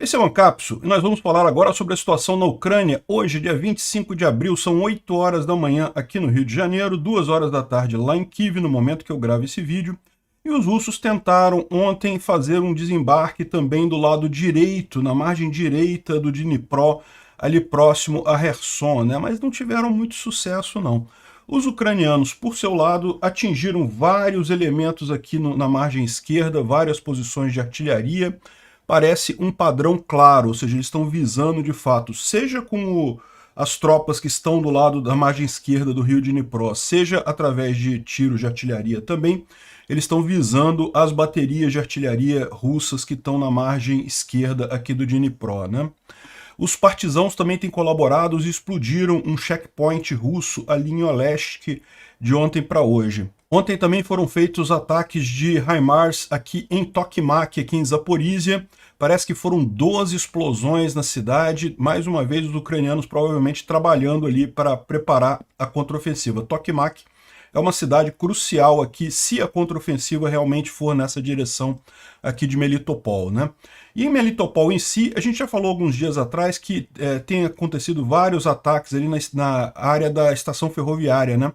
Esse é o Ancapso e nós vamos falar agora sobre a situação na Ucrânia. Hoje, dia 25 de abril, são 8 horas da manhã aqui no Rio de Janeiro, 2 horas da tarde lá em Kiev, no momento que eu gravo esse vídeo. E os russos tentaram ontem fazer um desembarque também do lado direito, na margem direita do Dnipro, ali próximo a Kherson, né? Mas não tiveram muito sucesso, não. Os ucranianos, por seu lado, atingiram vários elementos aqui na margem esquerda, várias posições de artilharia. Parece um padrão claro, ou seja, eles estão visando de fato, seja com as tropas que estão do lado da margem esquerda do rio Dnipro, seja através de tiros de artilharia também, eles estão visando as baterias de artilharia russas que estão na margem esquerda aqui do Dnipro, né? Os partisãos também têm colaborado e explodiram um checkpoint russo ali em Oleshk de ontem para hoje. Ontem também foram feitos ataques de HIMARS aqui em Tokmak, aqui em Zaporizhia. Parece que foram 12 explosões na cidade, mais uma vez os ucranianos provavelmente trabalhando ali para preparar a contraofensiva. Tokmak é uma cidade crucial aqui, se a contraofensiva realmente for nessa direção aqui de Melitopol, né? E em Melitopol em si, a gente já falou alguns dias atrás que tem acontecido vários ataques ali na área da estação ferroviária, né?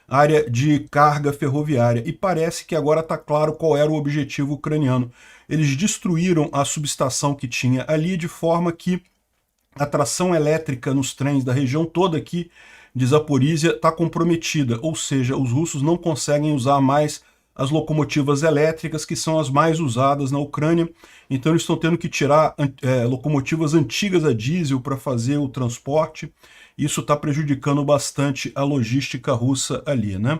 Área de carga ferroviária, e parece que agora está claro qual era o objetivo ucraniano. Eles destruíram a subestação que tinha ali, de forma que a tração elétrica nos trens da região toda aqui de Zaporizhia está comprometida, ou seja, os russos não conseguem usar mais as locomotivas elétricas, que são as mais usadas na Ucrânia, então eles estão tendo que tirar locomotivas antigas a diesel para fazer o transporte. Isso está prejudicando bastante a logística russa ali, né?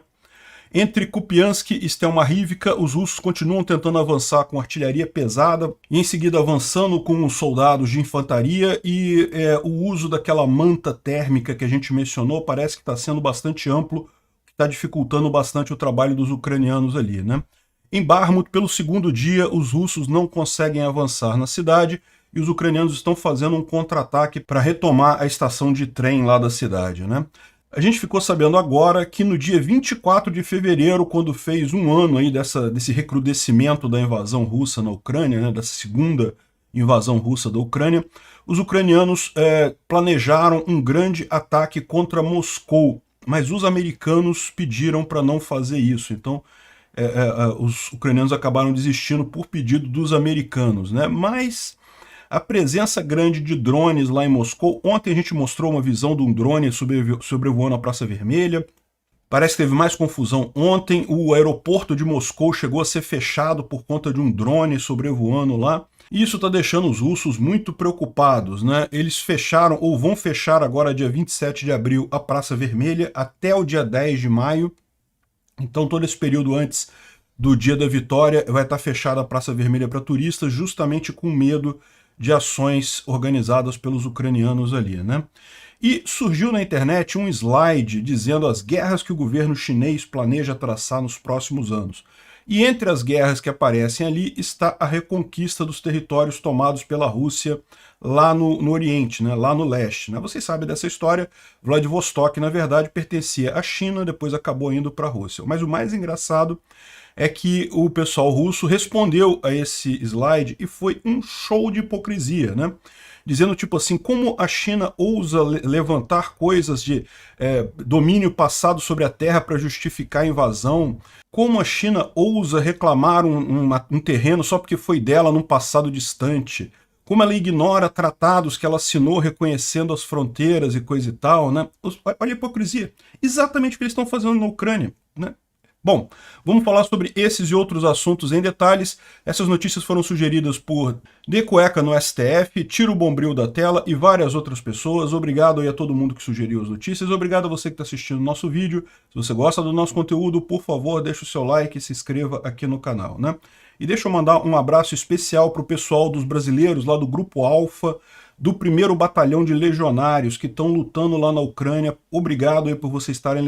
Entre Kupiansk e Stelmarivka, os russos continuam tentando avançar com artilharia pesada, e em seguida avançando com os soldados de infantaria, e o uso daquela manta térmica que a gente mencionou parece que está sendo bastante amplo, que está dificultando bastante o trabalho dos ucranianos ali, né? Em Bakhmut, pelo segundo dia, os russos não conseguem avançar na cidade, e os ucranianos estão fazendo um contra-ataque para retomar a estação de trem lá da cidade, né? A gente ficou sabendo agora que no dia 24 de fevereiro, quando fez um ano aí desse recrudescimento da invasão russa na Ucrânia, né, dessa segunda invasão russa da Ucrânia, os ucranianos planejaram um grande ataque contra Moscou, mas os americanos pediram para não fazer isso. Então, os ucranianos acabaram desistindo por pedido dos americanos, né? Mas a presença grande de drones lá em Moscou, ontem a gente mostrou uma visão de um drone sobrevoando a Praça Vermelha, parece que teve mais confusão ontem, o aeroporto de Moscou chegou a ser fechado por conta de um drone sobrevoando lá, e isso está deixando os russos muito preocupados, né? Eles fecharam, ou vão fechar agora dia 27 de abril, a Praça Vermelha até o dia 10 de maio, então todo esse período antes do dia da vitória vai estar fechada a Praça Vermelha para turistas, justamente com medo de ações organizadas pelos ucranianos ali, né? E surgiu na internet um slide dizendo as guerras que o governo chinês planeja traçar nos próximos anos. E entre as guerras que aparecem ali está a reconquista dos territórios tomados pela Rússia lá no Oriente, né? Lá no leste, né? Vocês sabem dessa história, Vladivostok, na verdade, pertencia à China, depois acabou indo para a Rússia. Mas o mais engraçado é que o pessoal russo respondeu a esse slide e foi um show de hipocrisia, né? Dizendo tipo assim, como a China ousa levantar coisas de domínio passado sobre a terra para justificar a invasão, como a China ousa reclamar um terreno só porque foi dela num passado distante, como ela ignora tratados que ela assinou reconhecendo as fronteiras e coisa e tal, né? Olha a hipocrisia, exatamente o que eles estão fazendo na Ucrânia, né? Bom, vamos falar sobre esses e outros assuntos em detalhes. Essas notícias foram sugeridas por De Cueca no STF, Tira o Bombril da Tela e várias outras pessoas. Obrigado aí a todo mundo que sugeriu as notícias. Obrigado a você que está assistindo o nosso vídeo. Se você gosta do nosso conteúdo, por favor, deixa o seu like e se inscreva aqui no canal, né? E deixa eu mandar um abraço especial para o pessoal dos brasileiros lá do Grupo Alfa, do 1º Batalhão de Legionários que estão lutando lá na Ucrânia. Obrigado aí por vocês estarem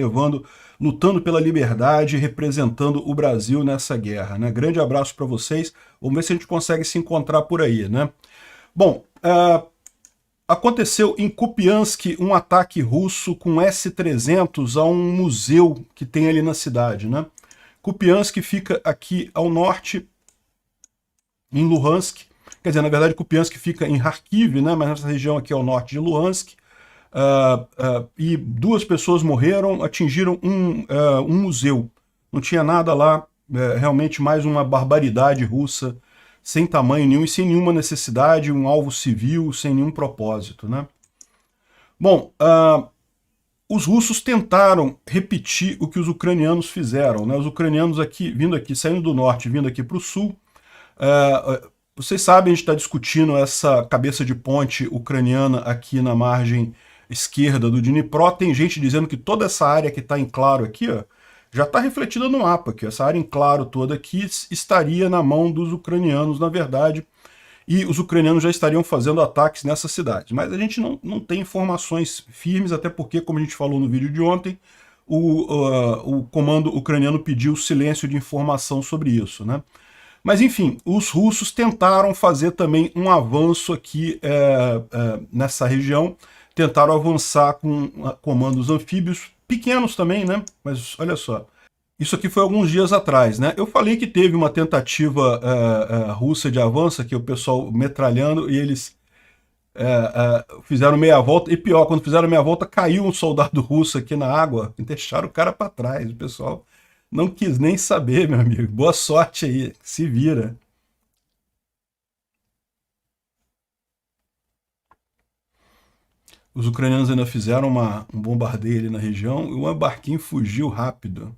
lutando pela liberdade, representando o Brasil nessa guerra, né? Grande abraço para vocês. Vamos ver se a gente consegue se encontrar por aí, né? Bom, aconteceu em Kupiansk um ataque russo com S-300 a um museu que tem ali na cidade, né? Kupiansk fica aqui ao norte, em Luhansk. quer dizer, na verdade Kupiansk fica em Kharkiv, né, mas nessa região aqui ao norte de Luhansk, e 2 pessoas morreram, atingiram um museu. Não tinha nada lá, realmente mais uma barbaridade russa, sem tamanho nenhum e sem nenhuma necessidade, um alvo civil, sem nenhum propósito, né? Bom, os russos tentaram repetir o que os ucranianos fizeram, né? Os ucranianos aqui, saindo do norte, vindo aqui para o sul. Vocês sabem, a gente está discutindo essa cabeça de ponte ucraniana aqui na margem esquerda do Dnipro. Tem gente dizendo que toda essa área que está em claro aqui, ó, já está refletida no mapa, que essa área em claro toda aqui estaria na mão dos ucranianos, na verdade, e os ucranianos já estariam fazendo ataques nessa cidade. Mas a gente não tem informações firmes, até porque, como a gente falou no vídeo de ontem, o comando ucraniano pediu silêncio de informação sobre isso, né? Mas, enfim, os russos tentaram fazer também um avanço aqui nessa região, tentaram avançar com comandos anfíbios, pequenos também, né? Mas olha só, isso aqui foi alguns dias atrás, né? Eu falei que teve uma tentativa russa de avanço, aqui o pessoal metralhando, e eles fizeram meia volta, e pior, quando fizeram meia volta, caiu um soldado russo aqui na água, e deixaram o cara para trás, o pessoal não quis nem saber, meu amigo. Boa sorte aí, se vira. Os ucranianos ainda fizeram um bombardeio ali na região e um barquinho fugiu rápido.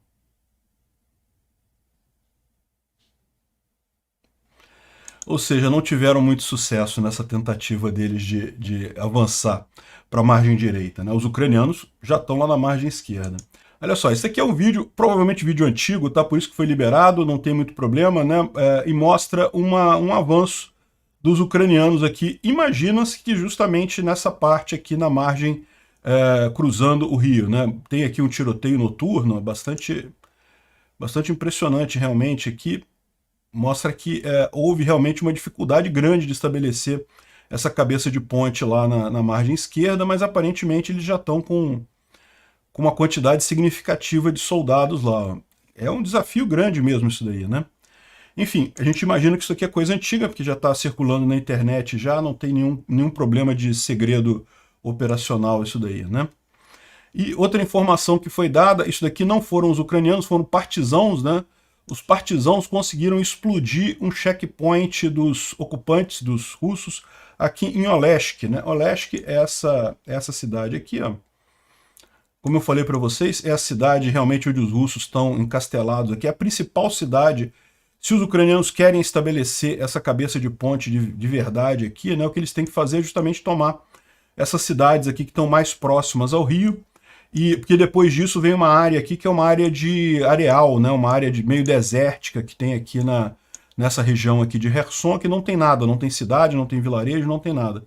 Ou seja, não tiveram muito sucesso nessa tentativa deles de avançar para a margem direita, né? Os ucranianos já estão lá na margem esquerda. Olha só, esse aqui é um vídeo, provavelmente vídeo antigo, tá? Por isso que foi liberado, não tem muito problema, né? E mostra um avanço dos ucranianos aqui. Imagina-se que justamente nessa parte aqui na margem, cruzando o rio, né? Tem aqui um tiroteio noturno, bastante impressionante realmente aqui. Mostra que houve realmente uma dificuldade grande de estabelecer essa cabeça de ponte lá na margem esquerda, mas aparentemente eles já estão com uma quantidade significativa de soldados lá. É um desafio grande mesmo isso daí, né? Enfim, a gente imagina que isso aqui é coisa antiga, porque já está circulando na internet já, não tem nenhum problema de segredo operacional isso daí, né? E outra informação que foi dada, isso daqui não foram os ucranianos, foram partisãos, né? Os partisãos conseguiram explodir um checkpoint dos ocupantes, dos russos, aqui em Olesk, né? Olesk é essa cidade aqui, ó. Como eu falei para vocês, é a cidade realmente onde os russos estão encastelados aqui, é a principal cidade. Se os ucranianos querem estabelecer essa cabeça de ponte de verdade aqui, né, o que eles têm que fazer é justamente tomar essas cidades aqui que estão mais próximas ao rio, e porque depois disso vem uma área aqui que é uma área de areal, né, uma área de meio desértica que tem aqui nessa região aqui de Kherson, que não tem nada, não tem cidade, não tem vilarejo, não tem nada.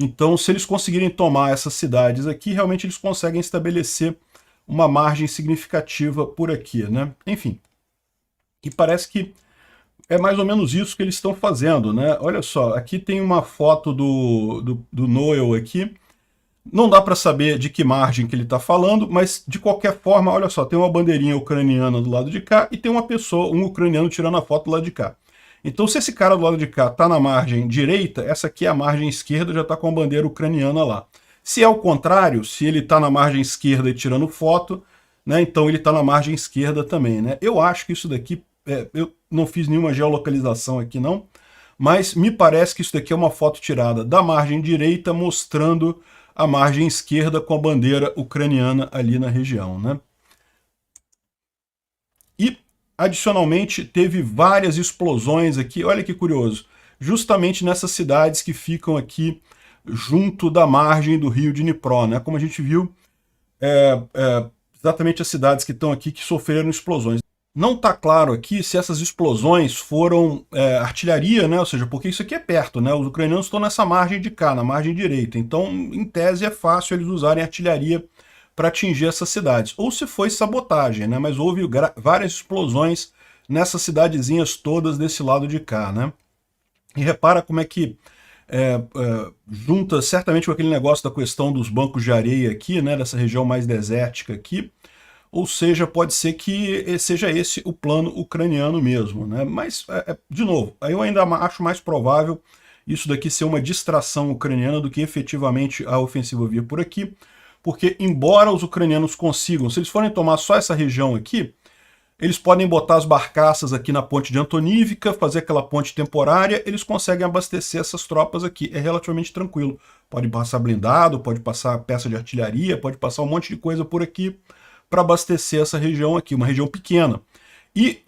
Então, se eles conseguirem tomar essas cidades aqui, realmente eles conseguem estabelecer uma margem significativa por aqui, né? Enfim, e parece que é mais ou menos isso que eles estão fazendo, né? Olha só, aqui tem uma foto do Noel aqui. Não dá para saber de que margem que ele está falando, mas de qualquer forma, olha só, tem uma bandeirinha ucraniana do lado de cá e tem uma pessoa, um ucraniano tirando a foto do lado de cá. Então, se esse cara do lado de cá está na margem direita, essa aqui é a margem esquerda, já está com a bandeira ucraniana lá. Se é o contrário, se ele está na margem esquerda e tirando foto, né, então ele está na margem esquerda também, né? Eu acho que isso daqui, eu não fiz nenhuma geolocalização aqui não, mas me parece que isso daqui é uma foto tirada da margem direita mostrando a margem esquerda com a bandeira ucraniana ali na região, né? E, adicionalmente, teve várias explosões aqui, olha que curioso, justamente nessas cidades que ficam aqui junto da margem do rio Dnipro, né? Como a gente viu, exatamente as cidades que estão aqui que sofreram explosões. Não está claro aqui se essas explosões foram artilharia, né? Ou seja, porque isso aqui é perto, né? Os ucranianos estão nessa margem de cá, na margem direita. Então, em tese, é fácil eles usarem artilharia para atingir essas cidades. Ou se foi sabotagem, né? Mas houve várias explosões nessas cidadezinhas todas desse lado de cá, né? E repara como é que junta certamente com aquele negócio da questão dos bancos de areia aqui, né? Dessa região mais desértica aqui. Ou seja, pode ser que seja esse o plano ucraniano mesmo, né? Mas, de novo, eu ainda acho mais provável isso daqui ser uma distração ucraniana do que efetivamente a ofensiva vir por aqui, porque embora os ucranianos consigam, se eles forem tomar só essa região aqui, eles podem botar as barcaças aqui na ponte de Antonívka, fazer aquela ponte temporária, eles conseguem abastecer essas tropas aqui, é relativamente tranquilo. Pode passar blindado, pode passar peça de artilharia, pode passar um monte de coisa por aqui para abastecer essa região aqui, uma região pequena. E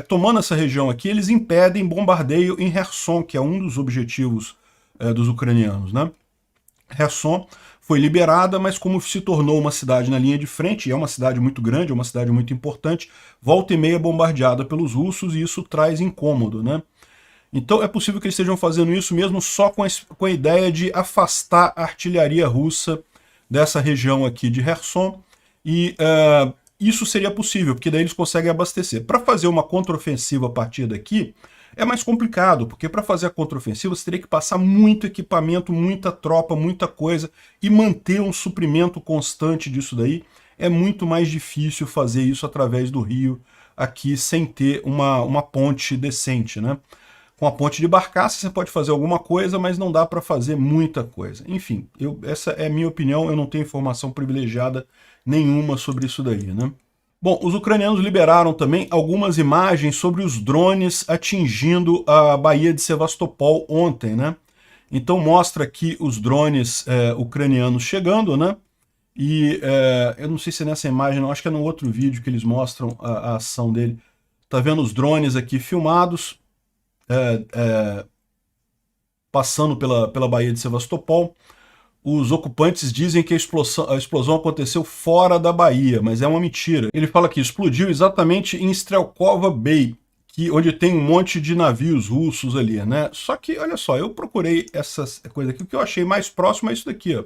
tomando essa região aqui, eles impedem bombardeio em Kherson, que é um dos objetivos dos ucranianos, né? Kherson foi liberada, mas como se tornou uma cidade na linha de frente, e é uma cidade muito grande, é uma cidade muito importante, volta e meia bombardeada pelos russos, e isso traz incômodo, né? Então é possível que eles estejam fazendo isso mesmo só com a ideia de afastar a artilharia russa dessa região aqui de Kherson, e isso seria possível, porque daí eles conseguem abastecer. Para fazer uma contraofensiva a partir daqui, é mais complicado, porque para fazer a contraofensiva você teria que passar muito equipamento, muita tropa, muita coisa, e manter um suprimento constante disso daí. É muito mais difícil fazer isso através do rio aqui, sem ter uma ponte decente, né? Com a ponte de barcaça você pode fazer alguma coisa, mas não dá para fazer muita coisa. Enfim, essa é a minha opinião, eu não tenho informação privilegiada nenhuma sobre isso daí, né? Bom, os ucranianos liberaram também algumas imagens sobre os drones atingindo a Baía de Sevastopol ontem, né? Então mostra aqui os drones ucranianos chegando, né? E eu não sei se é nessa imagem, não, acho que é no outro vídeo que eles mostram a ação dele. Tá vendo os drones aqui filmados, passando pela Baía de Sevastopol. Os ocupantes dizem que a explosão aconteceu fora da Baía, mas é uma mentira. Ele fala que explodiu exatamente em Strelkova Bay, onde tem um monte de navios russos ali, né? Só que, olha só, eu procurei essa coisa aqui, o que eu achei mais próximo é isso daqui, ó.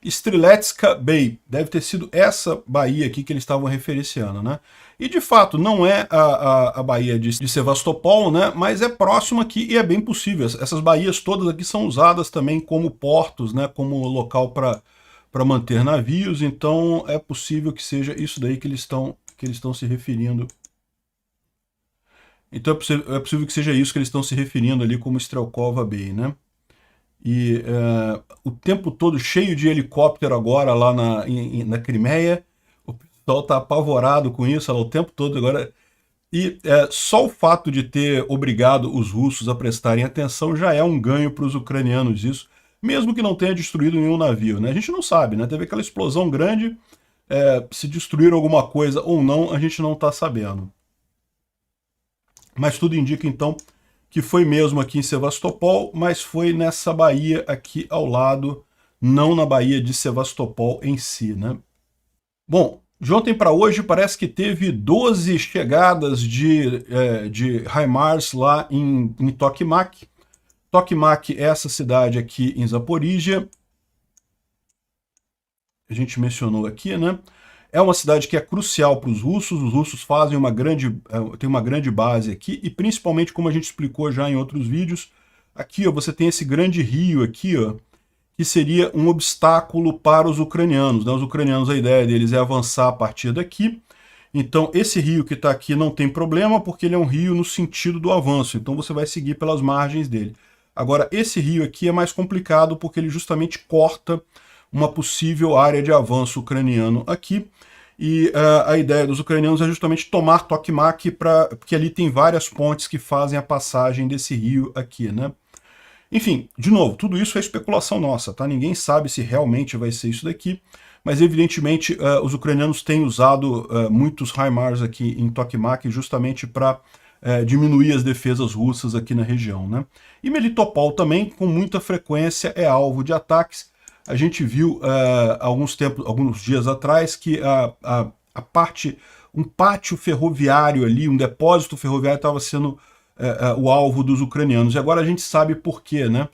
Streletsky Bay, deve ter sido essa baía aqui que eles estavam referenciando, né? E de fato não é a baía de Sevastopol, né? Mas é próximo aqui e é bem possível. Essas baías todas aqui são usadas também como portos, né? Como local para manter navios, então é possível que seja isso daí que eles estão se referindo. Então é possível que seja isso que eles estão se referindo ali como Strelkova Bay, né? E o tempo todo cheio de helicóptero agora lá na Crimeia. O pessoal está apavorado com isso o tempo todo agora. E só o fato de ter obrigado os russos a prestarem atenção já é um ganho para os ucranianos isso, mesmo que não tenha destruído nenhum navio, né? A gente não sabe, né? Teve aquela explosão grande, se destruíram alguma coisa ou não, a gente não está sabendo. Mas tudo indica então que foi mesmo aqui em Sevastopol, mas foi nessa baía aqui ao lado, não na baía de Sevastopol em si, né? Bom, de ontem para hoje parece que teve 12 chegadas de HIMARS lá em Tokmak. Tokmak é essa cidade aqui em Zaporíjia. A gente mencionou aqui, né? É uma cidade que é crucial para os russos fazem tem uma grande base aqui, e principalmente, como a gente explicou já em outros vídeos, aqui ó, você tem esse grande rio aqui, ó, que seria um obstáculo para os ucranianos, né? Os ucranianos, a ideia deles é avançar a partir daqui, então esse rio que está aqui não tem problema, porque ele é um rio no sentido do avanço, então você vai seguir pelas margens dele. Agora, esse rio aqui é mais complicado, porque ele justamente corta uma possível área de avanço ucraniano aqui, e a ideia dos ucranianos é justamente tomar Tokmak, porque ali tem várias pontes que fazem a passagem desse rio aqui, né? Enfim, de novo, tudo isso é especulação nossa, tá? Ninguém sabe se realmente vai ser isso daqui, mas evidentemente os ucranianos têm usado muitos HIMARS aqui em Tokmak justamente para diminuir as defesas russas aqui na região, né? E Melitopol também, com muita frequência, é alvo de ataques. A gente viu alguns dias atrás que um pátio ferroviário ali, um depósito ferroviário estava sendo o alvo dos ucranianos. E agora a gente sabe por quê, né?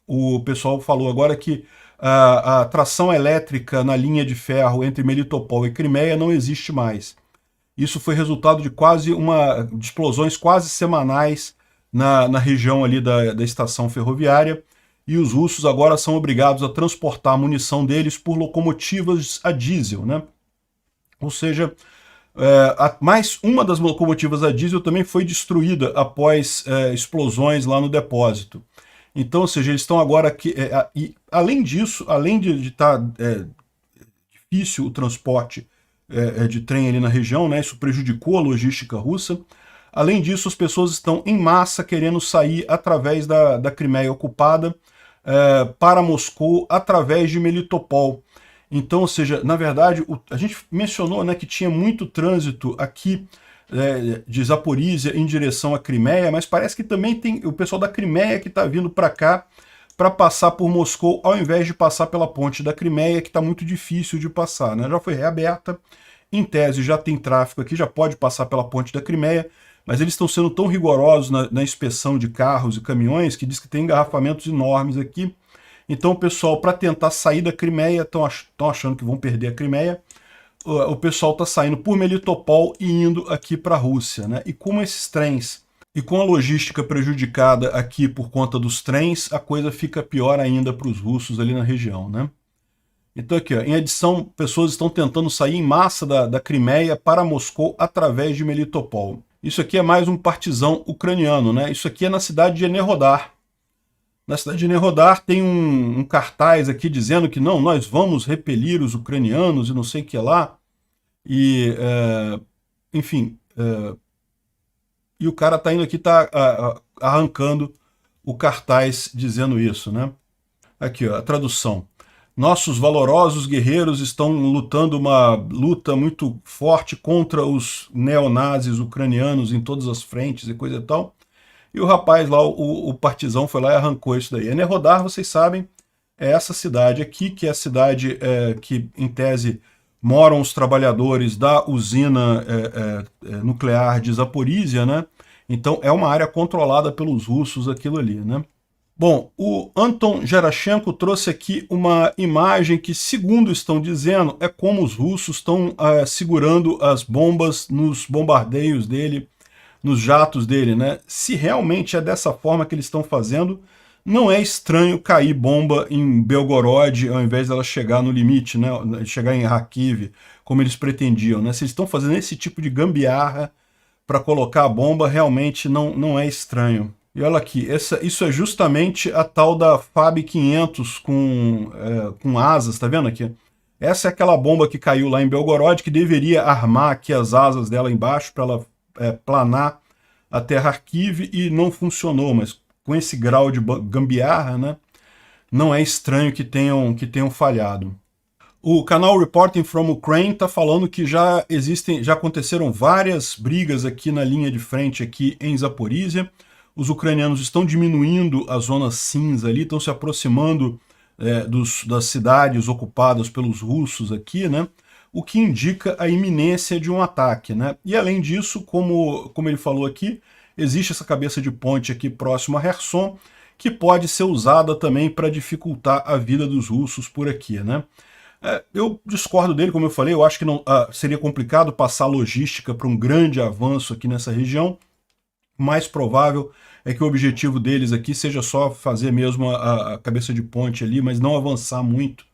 O pessoal falou agora que a tração elétrica na linha de ferro entre Melitopol e Crimeia não existe mais. Isso foi resultado de de explosões quase semanais na região ali da estação ferroviária, e os russos agora são obrigados a transportar a munição deles por locomotivas a diesel, né? Ou seja, mais uma das locomotivas a diesel também foi destruída após explosões lá no depósito. Então, ou seja, eles estão agora aqui, e além disso, além de estar difícil o transporte de trem ali na região, né, isso prejudicou a logística russa. Além disso, as pessoas estão em massa querendo sair através da Crimeia ocupada para Moscou, através de Melitopol. Então, ou seja, na verdade, a gente mencionou, né, que tinha muito trânsito aqui de Zaporísia em direção à Crimeia, mas parece que também tem o pessoal da Crimeia que está vindo para cá para passar por Moscou, ao invés de passar pela ponte da Crimeia, que está muito difícil de passar, né? Já foi reaberta, em tese já tem tráfego aqui, já pode passar pela ponte da Crimeia, mas eles estão sendo tão rigorosos na inspeção de carros e caminhões que diz que tem engarrafamentos enormes aqui. Então o pessoal, para tentar sair da Crimeia, estão achando que vão perder a Crimeia, o pessoal está saindo por Melitopol e indo aqui para a Rússia, né? E como esses trens, e com a logística prejudicada aqui por conta dos trens, a coisa fica pior ainda para os russos ali na região, né? Então aqui, ó, em adição, pessoas estão tentando sair em massa da Crimeia para Moscou através de Melitopol. Isso aqui é mais um partizão ucraniano, né? Isso aqui é na cidade de Enerhodar. Na cidade de Enerhodar tem um cartaz aqui dizendo que não, nós vamos repelir os ucranianos e não sei o que lá. E, enfim, e o cara tá indo aqui, tá arrancando o cartaz dizendo isso, né? Aqui, ó, a tradução. Nossos valorosos guerreiros estão lutando uma luta muito forte contra os neonazis ucranianos em todas as frentes e coisa e tal. E o rapaz lá, o partizão, foi lá e arrancou isso daí. Enerhodar, vocês sabem, é essa cidade aqui, que é a cidade que, em tese, moram os trabalhadores da usina nuclear de Zaporísia, né? Então é uma área controlada pelos russos, aquilo ali, né? Bom, o Anton Gerashenko trouxe aqui uma imagem que, segundo estão dizendo, é como os russos estão segurando as bombas nos bombardeios dele, nos jatos dele, né? Se realmente é dessa forma que eles estão fazendo, não é estranho cair bomba em Belgorod ao invés dela chegar no limite, né? Chegar em Kharkiv, como eles pretendiam, né? Se eles estão fazendo esse tipo de gambiarra para colocar a bomba, realmente não é estranho. E olha aqui, isso é justamente a tal da FAB 500 com asas, tá vendo aqui? Essa é aquela bomba que caiu lá em Belgorod, que deveria armar aqui as asas dela embaixo para ela planar até Kharkiv, e não funcionou, mas com esse grau de gambiarra, né, não é estranho que tenham falhado. O canal Reporting from Ukraine está falando que já aconteceram várias brigas aqui na linha de frente aqui em Zaporísia. Os ucranianos estão diminuindo a zona cinza ali, estão se aproximando das cidades ocupadas pelos russos aqui, né? O que indica a iminência de um ataque, né? E além disso, como ele falou aqui, existe essa cabeça de ponte aqui próximo a Kherson, que pode ser usada também para dificultar a vida dos russos por aqui, né? Eu discordo dele, como eu falei, eu acho que seria complicado passar logística para um grande avanço aqui nessa região. O mais provável é que o objetivo deles aqui seja só fazer mesmo a cabeça de ponte ali, mas não avançar muito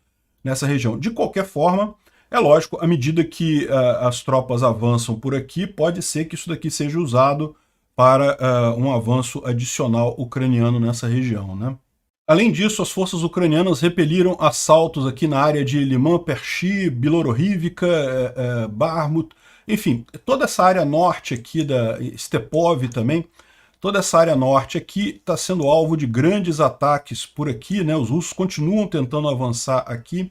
nessa região. De qualquer forma, é lógico, à medida que as tropas avançam por aqui, pode ser que isso daqui seja usado para um avanço adicional ucraniano nessa região, né? Além disso, as forças ucranianas repeliram assaltos aqui na área de Liman, Pershi, Bilorivka, Barmut, enfim, toda essa área norte aqui da Stepov também, toda essa área norte aqui está sendo alvo de grandes ataques por aqui, né? Os russos continuam tentando avançar aqui.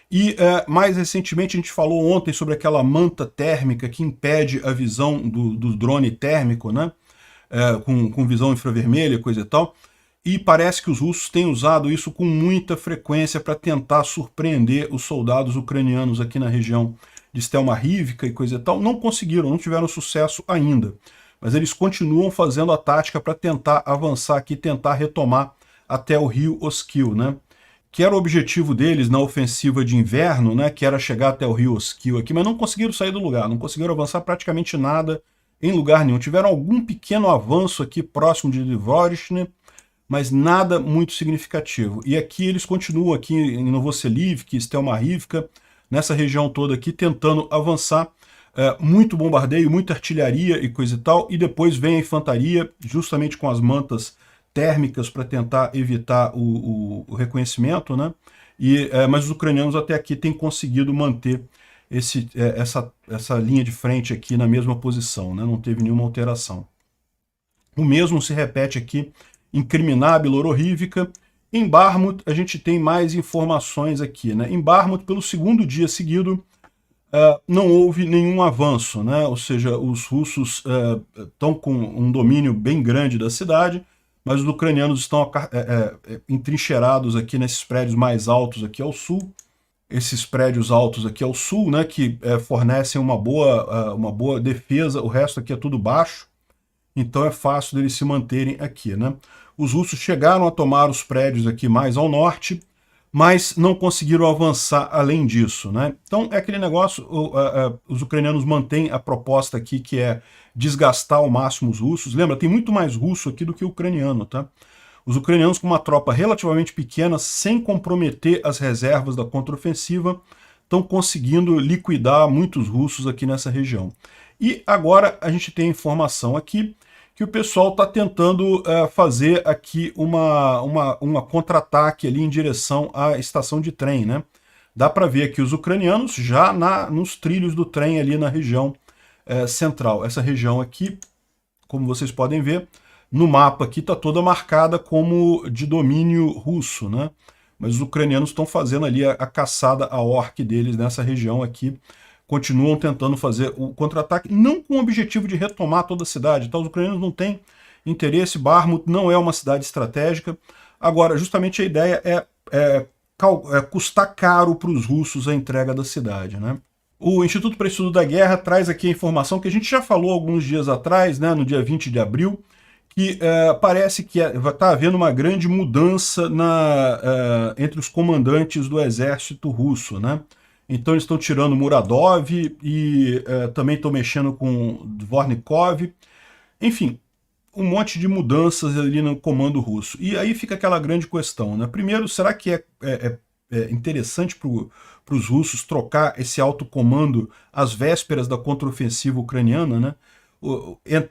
E mais recentemente a gente falou ontem sobre aquela manta térmica que impede a visão do drone térmico, né? Com visão infravermelha, coisa e tal. E parece que os russos têm usado isso com muita frequência para tentar surpreender os soldados ucranianos aqui na região de Stelmarivka e coisa e tal. Não conseguiram, não tiveram sucesso ainda. Mas eles continuam fazendo a tática para tentar avançar aqui, tentar retomar até o rio Oskil, né? Que era o objetivo deles na ofensiva de inverno, né? Que era chegar até o rio Oskil aqui, mas não conseguiram sair do lugar, não conseguiram avançar praticamente nada em lugar nenhum. Tiveram algum pequeno avanço aqui próximo de Dvorizhne, mas nada muito significativo. E aqui eles continuam aqui em Novoselivsk, Stelmarivka, nessa região toda aqui, tentando avançar. Muito bombardeio, muita artilharia e coisa e tal, e depois vem a infantaria, justamente com as mantas térmicas para tentar evitar o reconhecimento, né? Mas os ucranianos até aqui têm conseguido manter essa linha de frente aqui na mesma posição, né? Não teve nenhuma alteração. O mesmo se repete aqui em Kriminá, Bilororivka. Em Bakhmut, a gente tem mais informações aqui, né? Em Bakhmut, pelo segundo dia seguido, não houve nenhum avanço, né? Ou seja, os russos estão com um domínio bem grande da cidade, mas os ucranianos estão entrincheirados aqui nesses prédios mais altos aqui ao sul. Esses prédios altos aqui ao sul, né, que fornecem uma boa defesa, o resto aqui é tudo baixo, então é fácil deles se manterem aqui, né? Os russos chegaram a tomar os prédios aqui mais ao norte, mas não conseguiram avançar além disso, né? Então é aquele negócio, os ucranianos mantêm a proposta aqui que é desgastar ao máximo os russos. Lembra, tem muito mais russo aqui do que ucraniano, tá? Os ucranianos com uma tropa relativamente pequena, sem comprometer as reservas da contraofensiva, estão conseguindo liquidar muitos russos aqui nessa região. E agora a gente tem a informação aqui que o pessoal está tentando fazer aqui uma contra-ataque ali em direção à estação de trem, né? Dá para ver aqui os ucranianos já nos trilhos do trem ali na região central. Essa região aqui, como vocês podem ver, no mapa aqui está toda marcada como de domínio russo, né? Mas os ucranianos estão fazendo ali a caçada a orc deles nessa região aqui. Continuam tentando fazer o contra-ataque, não com o objetivo de retomar toda a cidade, tá? Os ucranianos não têm interesse, Bakhmut não é uma cidade estratégica. Agora, justamente a ideia é custar caro para os russos a entrega da cidade, né? O Instituto para Estudo da Guerra traz aqui a informação que a gente já falou alguns dias atrás, né, no dia 20 de abril, que parece que está havendo uma grande mudança entre os comandantes do exército russo, né? Então eles estão tirando Muradov e também estão mexendo com Dvornikov. Enfim, um monte de mudanças ali no comando russo. E aí fica aquela grande questão, né? Primeiro, será que é interessante para os russos trocar esse alto comando às vésperas da contraofensiva ucraniana, né?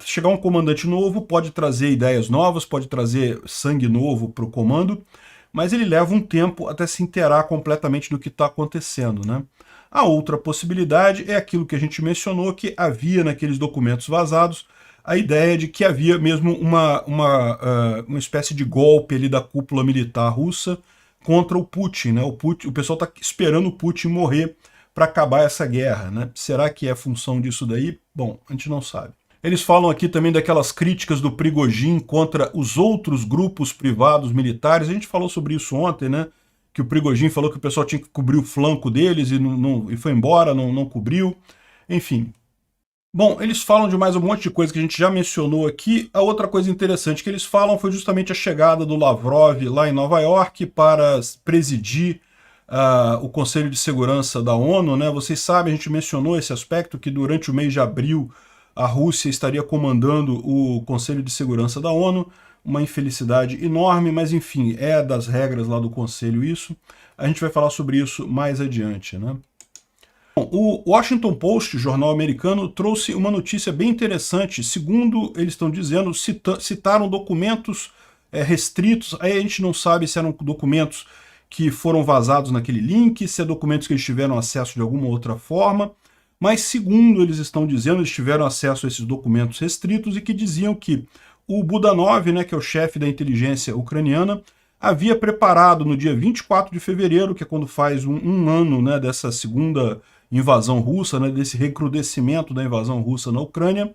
Chegar um comandante novo pode trazer ideias novas, pode trazer sangue novo para o comando, mas ele leva um tempo até se inteirar completamente do que está acontecendo, né? A outra possibilidade é aquilo que a gente mencionou, que havia naqueles documentos vazados a ideia de que havia mesmo uma espécie de golpe ali da cúpula militar russa contra o Putin, né? O pessoal está esperando o Putin morrer para acabar essa guerra, né? Será que é função disso daí? Bom, a gente não sabe. Eles falam aqui também daquelas críticas do Prigozhin contra os outros grupos privados militares. A gente falou sobre isso ontem, né? Que o Prigozhin falou que o pessoal tinha que cobrir o flanco deles e foi embora, não cobriu. Enfim. Bom, eles falam de mais um monte de coisa que a gente já mencionou aqui. A outra coisa interessante que eles falam foi justamente a chegada do Lavrov lá em Nova York para presidir o Conselho de Segurança da ONU, né? Vocês sabem, a gente mencionou esse aspecto, que durante o mês de abril a Rússia estaria comandando o Conselho de Segurança da ONU, uma infelicidade enorme, mas enfim, é das regras lá do Conselho isso. A gente vai falar sobre isso mais adiante, né? Bom, o Washington Post, jornal americano, trouxe uma notícia bem interessante. Segundo eles estão dizendo, citaram documentos restritos, aí a gente não sabe se eram documentos que foram vazados naquele link, se é documentos que eles tiveram acesso de alguma outra forma, mas segundo eles estão dizendo, eles tiveram acesso a esses documentos restritos e que diziam que o Budanov, né, que é o chefe da inteligência ucraniana, havia preparado no dia 24 de fevereiro, que é quando faz um ano, né, dessa segunda invasão russa, né, desse recrudescimento da invasão russa na Ucrânia,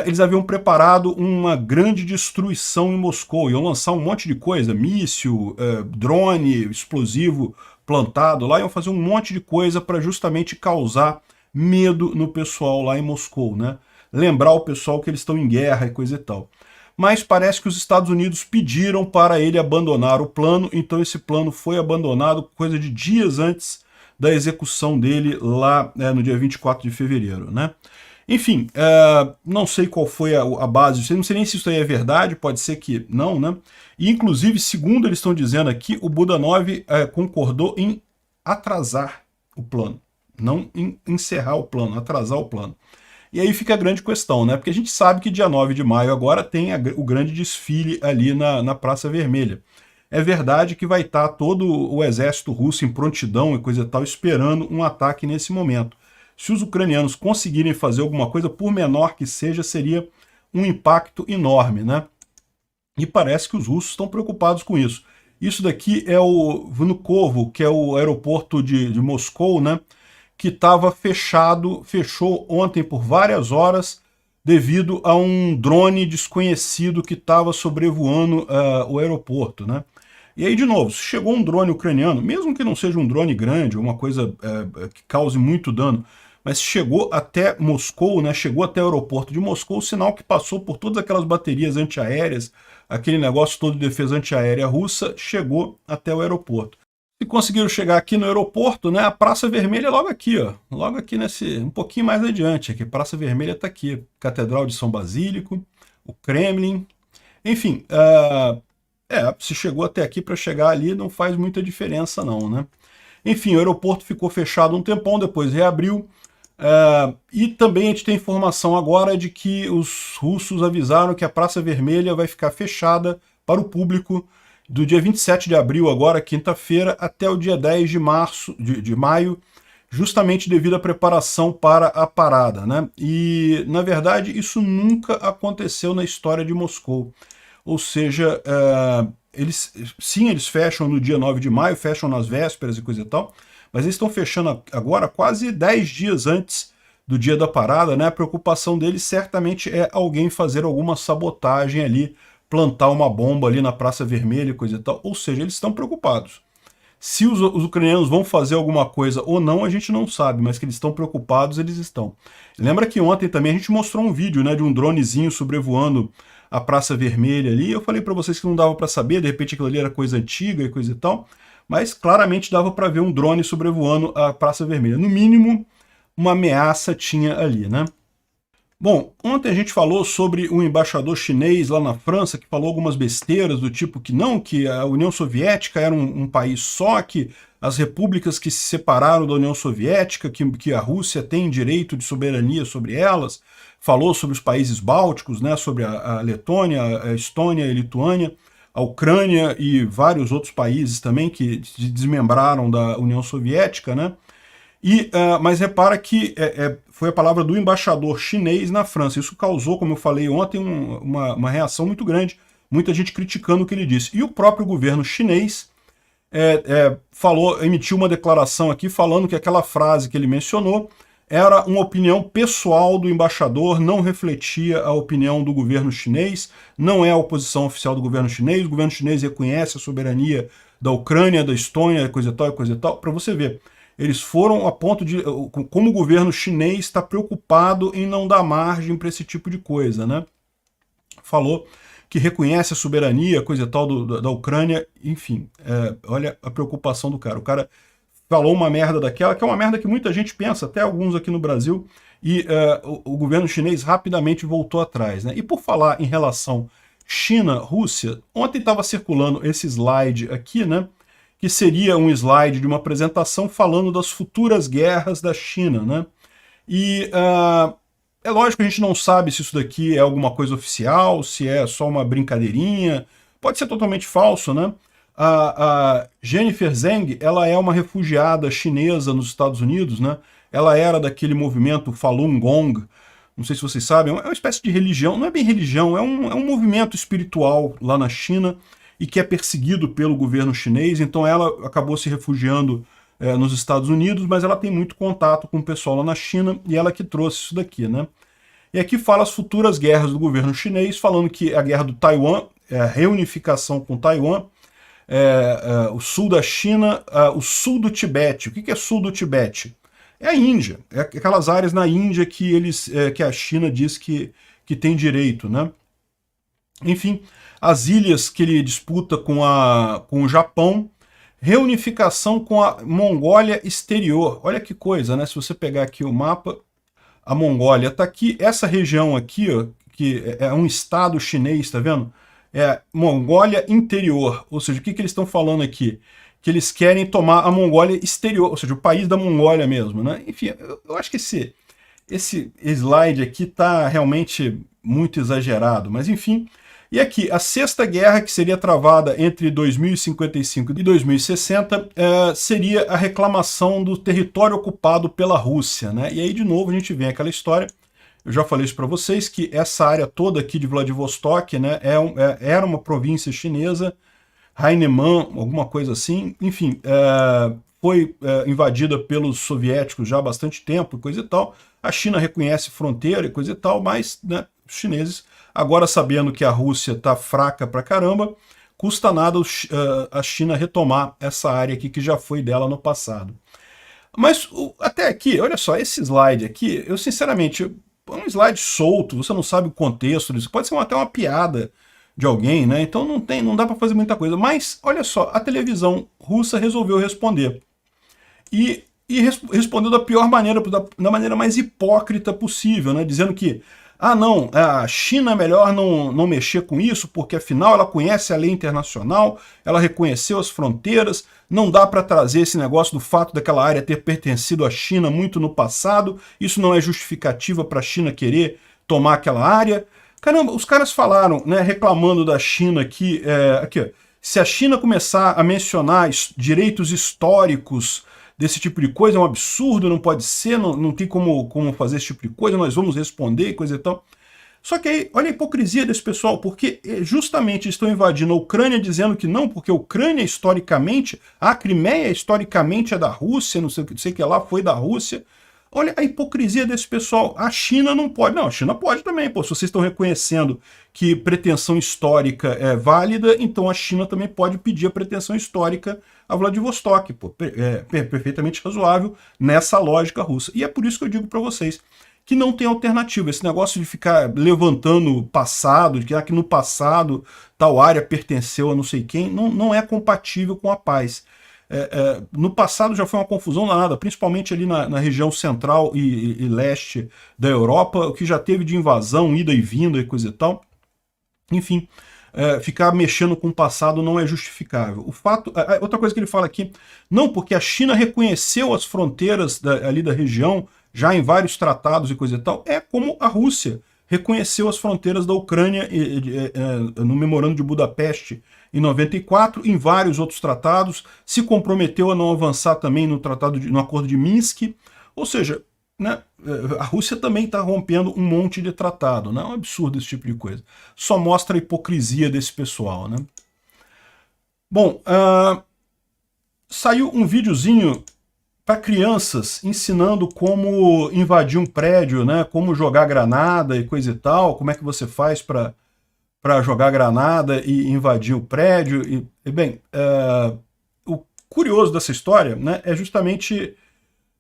eles haviam preparado uma grande destruição em Moscou, iam lançar um monte de coisa, míssil, drone, explosivo plantado lá, iam fazer um monte de coisa para justamente causar medo no pessoal lá em Moscou, né? Lembrar o pessoal que eles estão em guerra e coisa e tal. Mas parece que os Estados Unidos pediram para ele abandonar o plano, então esse plano foi abandonado coisa de dias antes da execução dele lá no dia 24 de fevereiro, né? Enfim, não sei qual foi a base, não sei nem se isso aí é verdade, pode ser que não, né? E inclusive, segundo eles estão dizendo aqui, o Budanov concordou em atrasar o plano. Não encerrar o plano, atrasar o plano. E aí fica a grande questão, né? Porque a gente sabe que dia 9 de maio agora tem o grande desfile ali na Praça Vermelha. É verdade que vai estar todo o exército russo em prontidão e coisa e tal, esperando um ataque nesse momento. Se os ucranianos conseguirem fazer alguma coisa, por menor que seja, seria um impacto enorme, né? E parece que os russos estão preocupados com isso. Isso daqui é o Vnukovo, que é o aeroporto de Moscou, né? Que estava fechado, fechou ontem por várias horas devido a um drone desconhecido que estava sobrevoando o aeroporto, né? E aí, de novo, se chegou um drone ucraniano, mesmo que não seja um drone grande, uma coisa que cause muito dano, mas chegou até Moscou, né? Chegou até o aeroporto de Moscou, sinal que passou por todas aquelas baterias antiaéreas, aquele negócio todo de defesa antiaérea russa, chegou até o aeroporto. Se conseguiram chegar aqui no aeroporto, né, a Praça Vermelha é logo aqui, ó, logo aqui um pouquinho mais adiante, aqui, Praça Vermelha está aqui, Catedral de São Basílico, o Kremlin, enfim, se chegou até aqui para chegar ali não faz muita diferença não, né? Enfim, o aeroporto ficou fechado um tempão, depois reabriu, e também a gente tem informação agora de que os russos avisaram que a Praça Vermelha vai ficar fechada para o público do dia 27 de abril, agora, quinta-feira, até o dia 10 de maio, justamente devido à preparação para a parada, né? E, na verdade, isso nunca aconteceu na história de Moscou. Ou seja, eles fecham no dia 9 de maio, fecham nas vésperas e coisa e tal, mas eles estão fechando agora quase 10 dias antes do dia da parada, né? A preocupação deles certamente é alguém fazer alguma sabotagem ali, plantar uma bomba ali na Praça Vermelha e coisa e tal. Ou seja, eles estão preocupados. Se os ucranianos vão fazer alguma coisa ou não, a gente não sabe, mas que eles estão preocupados, eles estão. Lembra que ontem também a gente mostrou um vídeo, né, de um dronezinho sobrevoando a Praça Vermelha ali. Eu falei para vocês que não dava para saber, de repente aquilo ali era coisa antiga e coisa e tal, mas claramente dava para ver um drone sobrevoando a Praça Vermelha. No mínimo, uma ameaça tinha ali, né? Bom, ontem a gente falou sobre um embaixador chinês lá na França que falou algumas besteiras do tipo que não, que a União Soviética era um país só, que as repúblicas que se separaram da União Soviética, que a Rússia tem direito de soberania sobre elas, falou sobre os países bálticos, né, sobre a Letônia, a Estônia, a Lituânia, a Ucrânia e vários outros países também que se desmembraram da União Soviética, né? Mas repara que foi a palavra do embaixador chinês na França. Isso causou, como eu falei ontem, uma reação muito grande, muita gente criticando o que ele disse. E o próprio governo chinês emitiu uma declaração aqui falando que aquela frase que ele mencionou era uma opinião pessoal do embaixador, não refletia a opinião do governo chinês, não é a oposição oficial do governo chinês, o governo chinês reconhece a soberania da Ucrânia, da Estônia, coisa e tal, para você ver. Eles foram a ponto de, como o governo chinês está preocupado em não dar margem para esse tipo de coisa, né? Falou que reconhece a soberania, coisa e tal, da Ucrânia, enfim, olha a preocupação do cara. O cara falou uma merda daquela, que é uma merda que muita gente pensa, até alguns aqui no Brasil, e o governo chinês rapidamente voltou atrás, né? E por falar em relação China-Rússia, ontem estava circulando esse slide aqui, né? Que seria um slide de uma apresentação falando das futuras guerras da China, né? E é lógico que a gente não sabe se isso daqui é alguma coisa oficial, se é só uma brincadeirinha, pode ser totalmente falso, né? A Jennifer Zheng, ela é uma refugiada chinesa nos Estados Unidos, né? Ela era daquele movimento Falun Gong, não sei se vocês sabem, é uma espécie de religião, não é bem religião, é um movimento espiritual lá na China, e que é perseguido pelo governo chinês, então ela acabou se refugiando nos Estados Unidos, mas ela tem muito contato com o pessoal lá na China, e ela que trouxe isso daqui, né? E aqui fala as futuras guerras do governo chinês, falando que a guerra do Taiwan, a reunificação com Taiwan, o sul da China, o sul do Tibete. O que é sul do Tibete? É a Índia, é aquelas áreas na Índia que a China diz que tem direito, né? Enfim, as ilhas que ele disputa com o Japão, reunificação com a Mongólia exterior. Olha que coisa, né? Se você pegar aqui o mapa, a Mongólia está aqui, essa região aqui, ó, que é um estado chinês, tá vendo? É Mongólia interior, ou seja, o que eles estão falando aqui? Que eles querem tomar a Mongólia exterior, ou seja, o país da Mongólia mesmo, né? Enfim, eu acho que esse slide aqui está realmente muito exagerado, mas enfim. E aqui, a Sexta Guerra, que seria travada entre 2055 e 2060, seria a reclamação do território ocupado pela Rússia, né? E aí, de novo, a gente vem aquela história, eu já falei isso para vocês, que essa área toda aqui de Vladivostok, né, era uma província chinesa, Heinemann, alguma coisa assim, enfim, foi invadida pelos soviéticos já há bastante tempo, coisa e tal. A China reconhece fronteira e coisa e tal, mas, né, os chineses, agora sabendo que a Rússia está fraca pra caramba, custa nada a China retomar essa área aqui que já foi dela no passado. Mas até aqui, olha só, esse slide aqui, eu sinceramente, é um slide solto, você não sabe o contexto disso, pode ser até uma piada de alguém, né? Então não dá para fazer muita coisa. Mas, olha só, a televisão russa resolveu responder. E respondeu da pior maneira, da maneira mais hipócrita possível, né? Dizendo que, não, a China é melhor não mexer com isso, porque afinal ela conhece a lei internacional, ela reconheceu as fronteiras, não dá para trazer esse negócio do fato daquela área ter pertencido à China muito no passado, isso não é justificativa para a China querer tomar aquela área. Caramba, os caras falaram, né, reclamando da China que, aqui, ó, se a China começar a mencionar direitos históricos desse tipo de coisa, é um absurdo, não pode ser, não tem como fazer esse tipo de coisa, nós vamos responder e coisa e tal. Só que aí, olha a hipocrisia desse pessoal, porque justamente estão invadindo a Ucrânia dizendo que não, porque a Ucrânia historicamente, a Crimeia historicamente é da Rússia, não sei o que lá, foi da Rússia. Olha a hipocrisia desse pessoal. A China não pode. Não, a China pode também. Pô, se vocês estão reconhecendo que pretensão histórica é válida, então a China também pode pedir a pretensão histórica a Vladivostok. Pô, perfeitamente razoável nessa lógica russa. E é por isso que eu digo para vocês que não tem alternativa. Esse negócio de ficar levantando o passado, de que no passado tal área pertenceu a não sei quem, não é compatível com a paz. No passado já foi uma confusão danada, principalmente ali na região central e leste da Europa, o que já teve de invasão, ida e vinda e coisa e tal. Enfim, ficar mexendo com o passado não é justificável. O fato, outra coisa que ele fala aqui, não, porque a China reconheceu as fronteiras ali da região, já em vários tratados e coisa e tal, é como a Rússia reconheceu as fronteiras da Ucrânia no Memorando de Budapeste em 94, em vários outros tratados, se comprometeu a não avançar também no Acordo de Minsk, ou seja, né, a Rússia também está rompendo um monte de tratado, né? É um absurdo esse tipo de coisa. Só mostra a hipocrisia desse pessoal, né? Bom, saiu um videozinho para crianças ensinando como invadir um prédio, né? Como jogar granada e coisa e tal, como é que você faz para jogar granada e invadir o prédio. Bem, o curioso dessa história, né, é justamente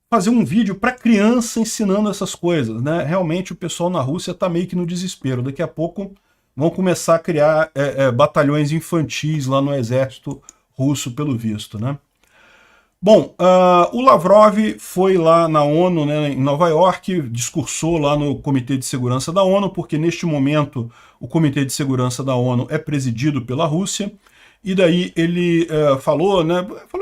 fazer um vídeo para criança ensinando essas coisas, né? Realmente o pessoal na Rússia está meio que no desespero. Daqui a pouco vão começar a criar batalhões infantis lá no exército russo, pelo visto, né? Bom, o Lavrov foi lá na ONU, né, em Nova York, discursou lá no Comitê de Segurança da ONU, porque neste momento o Comitê de Segurança da ONU é presidido pela Rússia, e daí ele falou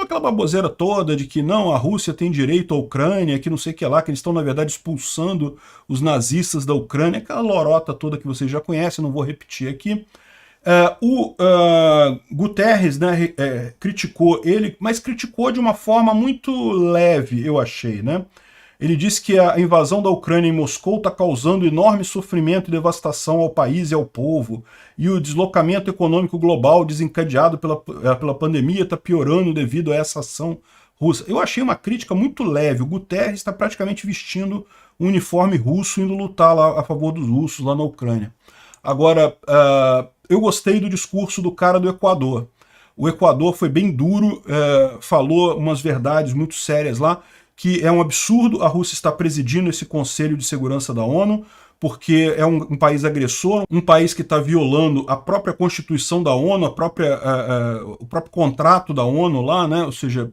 aquela baboseira toda de que não, a Rússia tem direito à Ucrânia, que não sei o que lá, que eles estão na verdade expulsando os nazistas da Ucrânia, aquela lorota toda que vocês já conhecem, não vou repetir aqui. O Guterres, né, criticou ele, mas criticou de uma forma muito leve, eu achei, né? Ele disse que a invasão da Ucrânia em Moscou está causando enorme sofrimento e devastação ao país e ao povo, e o deslocamento econômico global desencadeado pela pandemia está piorando devido a essa ação russa. Eu achei uma crítica muito leve. O Guterres está praticamente vestindo um uniforme russo indo lutar lá a favor dos russos lá na Ucrânia. Agora, eu gostei do discurso do cara do Equador. O Equador foi bem duro, falou umas verdades muito sérias lá, que é um absurdo a Rússia estar presidindo esse Conselho de Segurança da ONU, porque é um país agressor, um país que está violando a própria Constituição da ONU, o próprio contrato da ONU lá, né? Ou seja,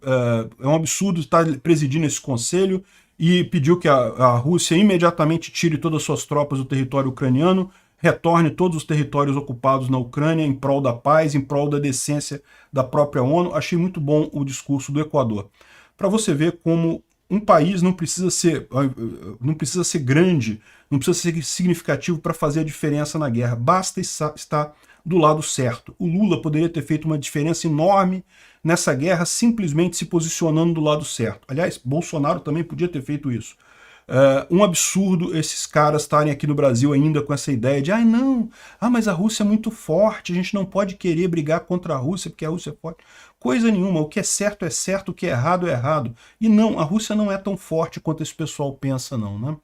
é um absurdo estar presidindo esse conselho, e pediu que a Rússia imediatamente tire todas as suas tropas do território ucraniano, retorne todos os territórios ocupados na Ucrânia em prol da paz, em prol da decência da própria ONU. Achei muito bom o discurso do Equador. Para você ver como um país não precisa ser grande, não precisa ser significativo para fazer a diferença na guerra. Basta estar do lado certo. O Lula poderia ter feito uma diferença enorme nessa guerra simplesmente se posicionando do lado certo. Aliás, Bolsonaro também podia ter feito isso. Um absurdo esses caras estarem aqui no Brasil ainda com essa ideia de mas a Rússia é muito forte, a gente não pode querer brigar contra a Rússia porque a Rússia é forte. Coisa nenhuma, o que é certo, o que é errado. E não, a Rússia não é tão forte quanto esse pessoal pensa não, né?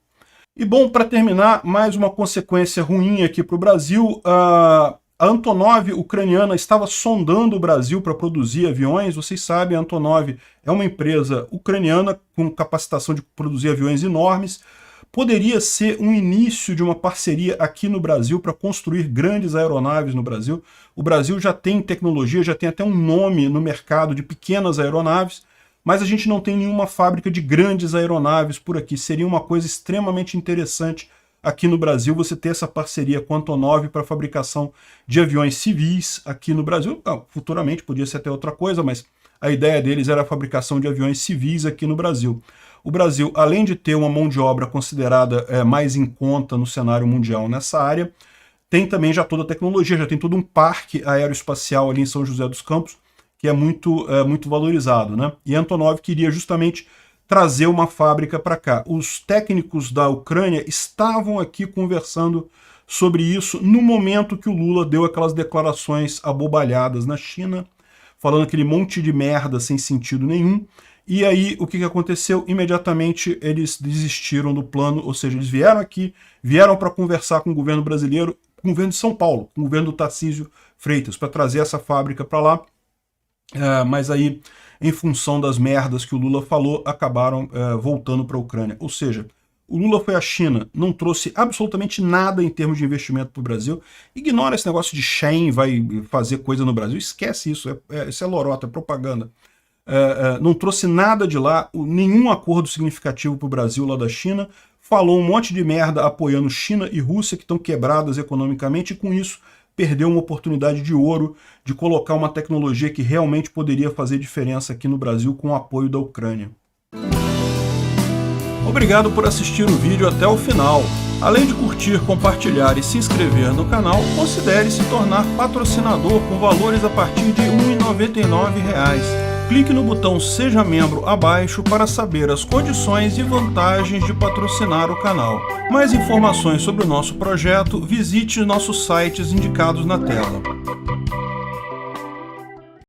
E bom, para terminar, mais uma consequência ruim aqui para o Brasil. A Antonov ucraniana estava sondando o Brasil para produzir aviões. Vocês sabem, a Antonov é uma empresa ucraniana com capacitação de produzir aviões enormes. Poderia ser um início de uma parceria aqui no Brasil para construir grandes aeronaves no Brasil. O Brasil já tem tecnologia, já tem até um nome no mercado de pequenas aeronaves, mas a gente não tem nenhuma fábrica de grandes aeronaves por aqui. Seria uma coisa extremamente interessante aqui no Brasil você ter essa parceria com a Antonov para a fabricação de aviões civis aqui no Brasil. Futuramente podia ser até outra coisa, mas a ideia deles era a fabricação de aviões civis aqui no Brasil. O Brasil, além de ter uma mão de obra considerada mais em conta no cenário mundial nessa área, tem também já toda a tecnologia, já tem todo um parque aeroespacial ali em São José dos Campos, que é muito valorizado, né? E a Antonov queria justamente trazer uma fábrica para cá. Os técnicos da Ucrânia estavam aqui conversando sobre isso no momento que o Lula deu aquelas declarações abobalhadas na China, falando aquele monte de merda sem sentido nenhum. E aí, o que aconteceu? Imediatamente eles desistiram do plano, ou seja, eles vieram aqui, vieram para conversar com o governo brasileiro, com o governo de São Paulo, com o governo do Tarcísio Freitas, para trazer essa fábrica para lá. Mas aí, em função das merdas que o Lula falou, acabaram voltando para a Ucrânia. Ou seja, o Lula foi à China, não trouxe absolutamente nada em termos de investimento para o Brasil. Ignora esse negócio de Shen vai fazer coisa no Brasil, esquece isso, isso é lorota, é propaganda. Não trouxe nada de lá, nenhum acordo significativo para o Brasil lá da China, falou um monte de merda apoiando China e Rússia, que estão quebradas economicamente, e com isso perdeu uma oportunidade de ouro de colocar uma tecnologia que realmente poderia fazer diferença aqui no Brasil com o apoio da Ucrânia. Obrigado por assistir o vídeo até o final. Além de curtir, compartilhar e se inscrever no canal, considere se tornar patrocinador com valores a partir de R$ 1,99. Clique no botão Seja Membro abaixo para saber as condições e vantagens de patrocinar o canal. Mais informações sobre o nosso projeto, visite nossos sites indicados na tela.